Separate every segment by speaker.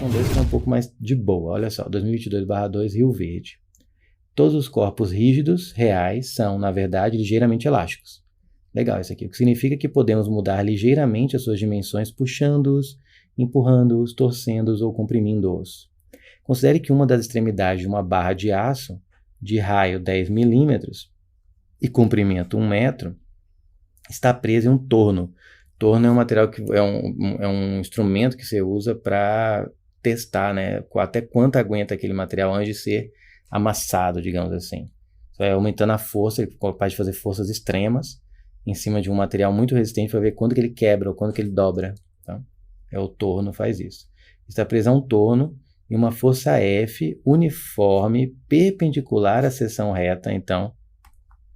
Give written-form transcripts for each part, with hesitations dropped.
Speaker 1: questão 2 é um pouco mais de boa. Olha só, 2022/2, Rio Verde. Todos os corpos rígidos, reais, são, na verdade, ligeiramente elásticos. Legal isso aqui, o que significa que podemos mudar ligeiramente as suas dimensões puxando-os, empurrando-os, torcendo-os ou comprimindo-os. Considere que uma das extremidades de uma barra de aço, de raio 10 milímetros e comprimento 1 metro, está presa em um torno. Torno é um material que é um instrumento que você usa para testar, né, até quanto aguenta aquele material antes de ser amassado, digamos assim. Você vai aumentando a força, ele é capaz de fazer forças extremas em cima de um material muito resistente para ver quando que ele quebra ou quando que ele dobra. Tá? O torno faz isso. Está preso a um torno e uma força F uniforme perpendicular à seção reta. Então,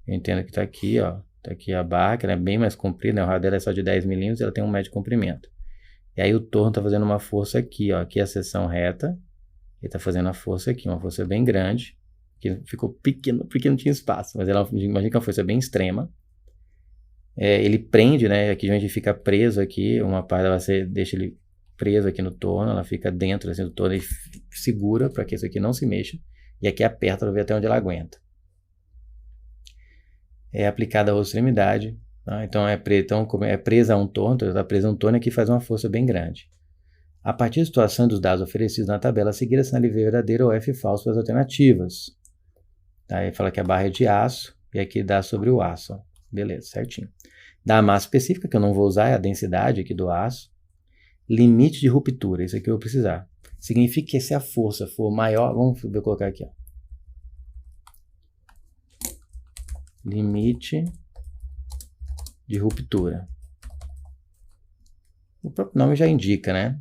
Speaker 1: eu entendo que está aqui, ó. Está aqui a barra, que ela é bem mais comprida, né? O raio dela é só de 10 milímetros, ela tem 1 metro de comprimento. E aí o torno está fazendo uma força aqui, ó. Aqui é a seção reta. Ele está fazendo a força aqui, uma força bem grande. Que ficou pequeno, porque não tinha espaço. Mas imagina que é uma força bem extrema. Ele prende, né? Aqui a gente fica preso aqui. Uma parte você deixa ele preso aqui no torno. Ela fica dentro assim, do torno e segura para que isso aqui não se mexa. E aqui aperta para ver até onde ela aguenta. É aplicada a outra extremidade, tá? Então é presa a um torno, então está presa a um torno e aqui faz uma força bem grande. A partir da situação dos dados oferecidos na tabela a seguir, assinale V verdadeiro ou F falso para as alternativas. Tá? Aí fala que a barra é de aço e aqui dá sobre o aço. Ó. Beleza, certinho. Dá a massa específica, que eu não vou usar, é a densidade aqui do aço. Limite de ruptura, isso aqui eu vou precisar. Significa que se a força for maior, vamos colocar aqui, ó. Limite de ruptura. O próprio nome já indica, né?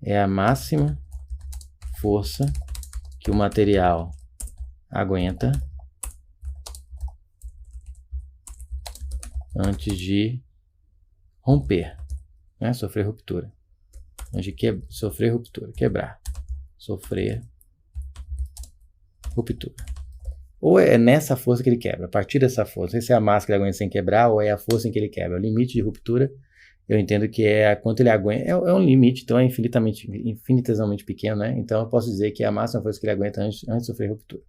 Speaker 1: É a máxima força que o material aguenta antes de romper, né? Sofrer ruptura. Antes de sofrer ruptura, quebrar. Sofrer ruptura. Ou é nessa força que ele quebra, a partir dessa força. Se é a massa que ele aguenta sem quebrar, ou é a força em que ele quebra. O limite de ruptura, eu entendo que é quanto ele aguenta. É um limite, então é infinitesimamente pequeno, né? Então eu posso dizer que é a máxima força que ele aguenta antes de sofrer ruptura.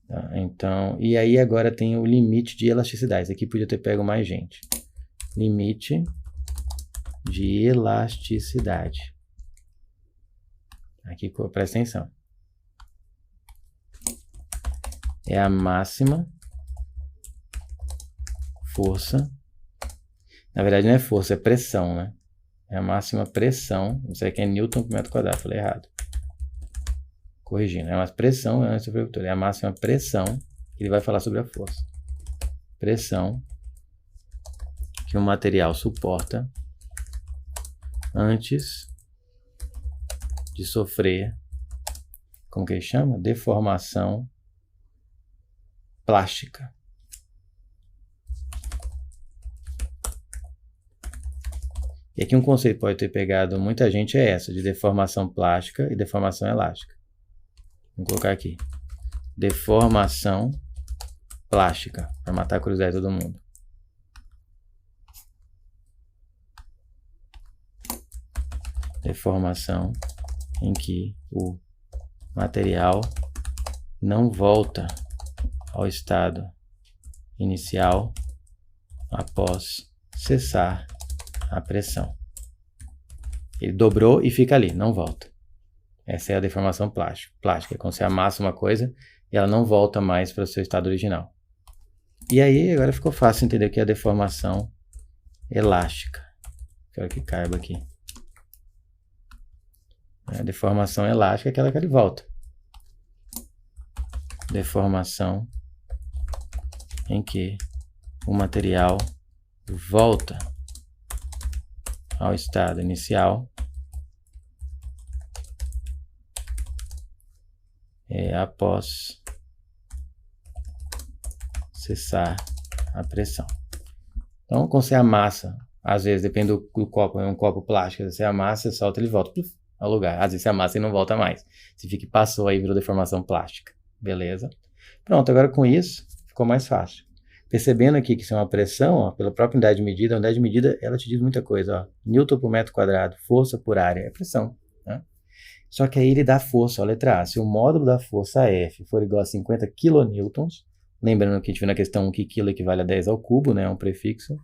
Speaker 1: Tá? Então, e aí agora tem o limite de elasticidade. Esse aqui podia ter pego mais gente. Limite de elasticidade. Aqui, presta atenção. É a máxima força. Na verdade não é força, é pressão, né? É a máxima pressão. Isso aqui é Newton por metro quadrado, falei errado. Corrigindo, é uma pressão antes da ruptura. É a máxima pressão. Ele vai falar sobre a força. Pressão que o material suporta antes de sofrer, como que ele chama? Deformação plástica. E aqui um conceito que pode ter pegado muita gente é essa, de deformação plástica e deformação elástica. Vou colocar aqui. Deformação plástica, para matar a curiosidade de todo mundo. Deformação em que o material não volta ao estado inicial após cessar a pressão. Ele dobrou e fica ali, não volta. Essa é a deformação plástica. É quando você amassa uma coisa e ela não volta mais para o seu estado original. E aí, agora ficou fácil entender o que é a deformação elástica. Quero que caiba aqui. A deformação elástica é aquela que ele volta. Deformação em que o material volta ao estado inicial após cessar a pressão. Então, quando você amassa, às vezes, depende do copo, é um copo plástico, você amassa, você solta, ele volta ao lugar. Às vezes você amassa e não volta mais. Se fica que passou aí, virou deformação plástica. Beleza? Pronto, agora com isso, ficou mais fácil. Percebendo aqui que isso é uma pressão, ó, pela própria unidade de medida, a unidade de medida, ela te diz muita coisa, ó. Newton por metro quadrado, força por área, é pressão, né? Só que aí ele dá força, ó, letra A. Se o módulo da força F for igual a 50 kN, lembrando que a gente viu na questão que quilo equivale a 10 ao cubo, né, um prefixo. A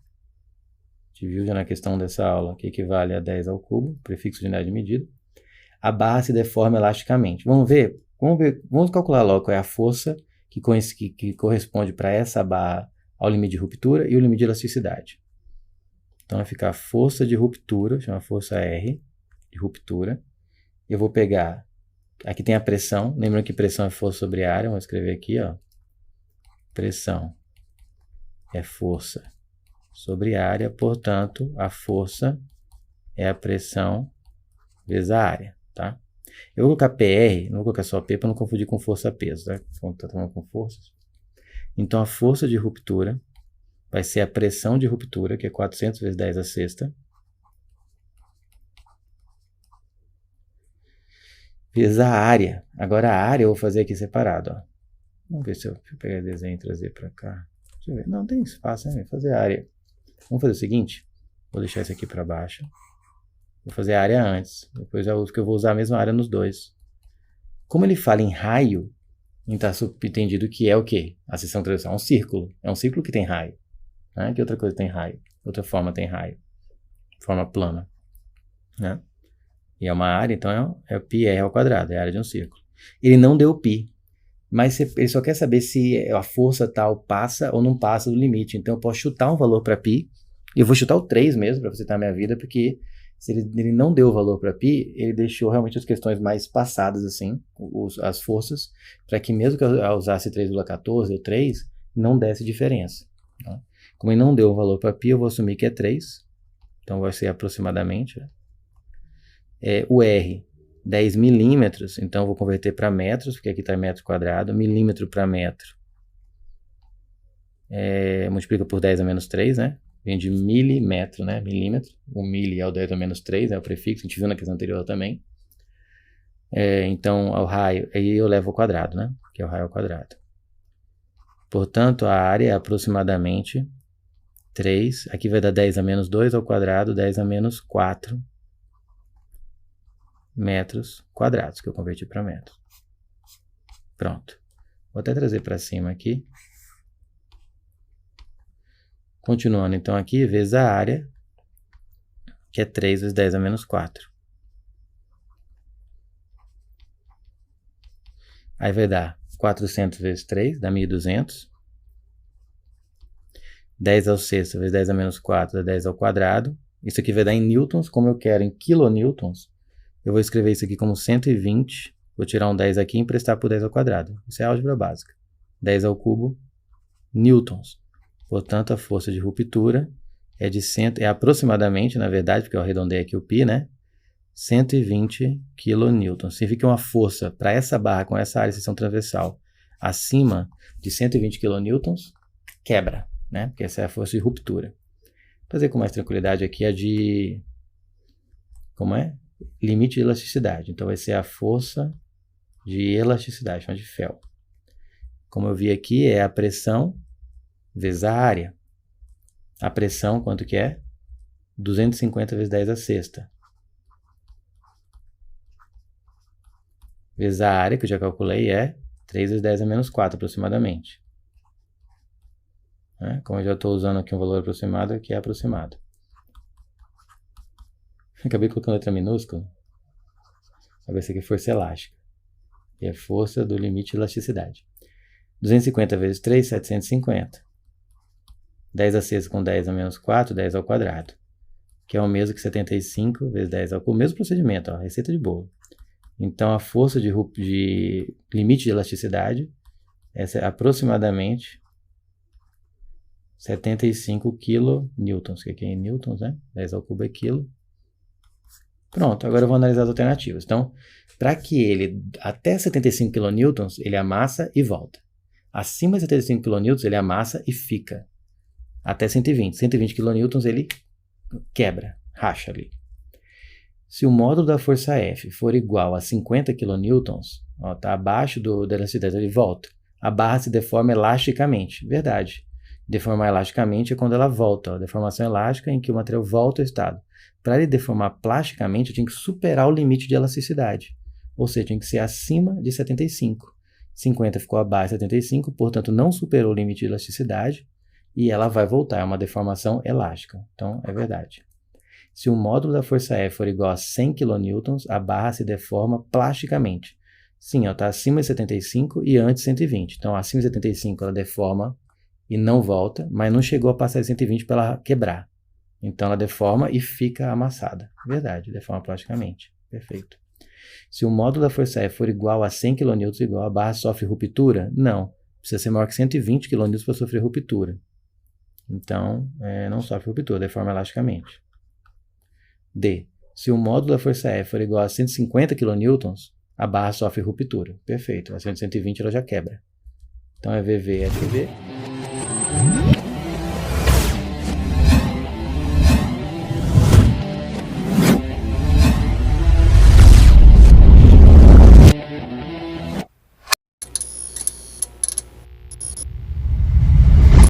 Speaker 1: gente viu já na questão dessa aula que equivale a 10 ao cubo, prefixo de unidade de medida. A barra se deforma elasticamente. Vamos calcular logo qual é a força que corresponde para essa barra ao limite de ruptura e o limite de elasticidade. Então vai ficar a força de ruptura, chama força R, de ruptura. Eu vou pegar, aqui tem a pressão, lembrando que pressão é força sobre área, vou escrever aqui, ó. Pressão é força sobre área, portanto, a força é a pressão vezes a área, tá? Eu vou colocar PR, não vou colocar só P para não confundir com força-peso, tá? Quando tá trabalhando com forças. Então, a força de ruptura vai ser a pressão de ruptura, que é 400 vezes 10 a sexta, vezes a área. Agora, a área eu vou fazer aqui separado, ó. Vamos ver se eu pegar o desenho e trazer para cá. Deixa eu ver. Não, tem espaço, né? Vou fazer a área. Vamos fazer o seguinte. Vou deixar isso aqui para baixo. Vou fazer a área antes. Depois eu vou usar a mesma área nos dois. Como ele fala em raio, está subentendido que é o quê? A seção transversal é um círculo. É um círculo que tem raio. Né? Que outra coisa tem raio? Outra forma tem raio. Forma plana. Né? E é uma área, então é πr ao quadrado. É a área de um círculo. Ele não deu π. Mas ele só quer saber se a força tal passa ou não passa do limite. Então eu posso chutar um valor para π. E eu vou chutar o 3 mesmo, para facilitar a minha vida, porque se ele não deu o valor para π, ele deixou realmente as questões mais passadas, assim, as forças, para que mesmo que eu usasse 3,14 ou 3, não desse diferença. Tá? Como ele não deu o valor para π, eu vou assumir que é 3. Então vai ser aproximadamente. O R, 10 milímetros, então eu vou converter para metros, porque aqui está metro quadrado, milímetro para metro. Multiplica por 10 a menos 3, né? Vem de milímetro, né? Milímetro. O mili é o 10 a menos 3, é o prefixo, a gente viu na questão anterior também. Então, ao raio, aí eu levo ao quadrado, né? Que é o raio ao quadrado. Portanto, a área é aproximadamente 3. Aqui vai dar 10 a menos 2 ao quadrado, 10 a menos 4 metros quadrados, que eu converti para metros. Pronto. Vou até trazer para cima aqui. Continuando, então, aqui, vezes a área, que é 3 vezes 10 a menos 4. Aí vai dar 400 vezes 3, dá 1.200. 10 ao sexto vezes 10 a menos 4 dá 10 ao quadrado. Isso aqui vai dar em newtons, como eu quero em quilonewtons. Eu vou escrever isso aqui como 120, vou tirar um 10 aqui e emprestar por 10 ao quadrado. Isso é álgebra básica. 10 ao cubo, newtons. Portanto, a força de ruptura é aproximadamente, na verdade, porque eu arredondei aqui o π, né? 120 kN. Significa que uma força para essa barra com essa área de seção transversal acima de 120 kN quebra, né? Porque essa é a força de ruptura. Vou fazer com mais tranquilidade aqui a de... Como é? Limite de elasticidade. Então vai ser a força de elasticidade, chama de Fel. Como eu vi aqui, é a pressão vezes a área. A pressão, quanto que é? 250 vezes 10 a sexta. Vezes a área, que eu já calculei, é 3 vezes 10 a menos 4, aproximadamente. Como eu já estou usando aqui um valor aproximado, aqui é aproximado. Acabei colocando letra minúscula. Vai ser aqui força elástica. E é força do limite de elasticidade. 250 vezes 3, 750. 10 a sexta com 10 a menos 4, 10 ao quadrado. Que é o mesmo que 75 vezes 10 ao cubo. Mesmo procedimento, ó, receita de bolo. Então, a força de limite de elasticidade é aproximadamente 75 kN, que aqui é em newtons, né? 10 ao cubo é quilo. Pronto, agora eu vou analisar as alternativas. Então, para que ele, até 75 kN, ele amassa e volta. Acima de 75 kN, ele amassa e fica. Até 120. 120 kN, ele quebra, racha ali. Se o módulo da força F for igual a 50 kN, está abaixo da elasticidade, ele volta. A barra se deforma elasticamente. Verdade. Deformar elasticamente é quando ela volta. Ó, deformação elástica em que o material volta ao estado. Para ele deformar plasticamente, eu tinha que superar o limite de elasticidade. Ou seja, tinha que ser acima de 75. 50 ficou abaixo de 75, portanto não superou o limite de elasticidade e ela vai voltar. É uma deformação elástica. Então, é verdade. Se o módulo da força F for igual a 100 kN, a barra se deforma plasticamente. Sim, está acima de 75 e antes de 120. Então, acima de 75 ela deforma e não volta, mas não chegou a passar de 120 para ela quebrar. Então, ela deforma e fica amassada. Verdade, deforma plasticamente. Perfeito. Se o módulo da força F for igual a 100 kN, igual, a barra sofre ruptura? Não. Precisa ser maior que 120 kN para sofrer ruptura. Então, não sofre ruptura, deforma elasticamente. D. Se o módulo da força F for igual a 150 kN, a barra sofre ruptura. Perfeito. Acima de 120 ela já quebra. Então é VV e FV.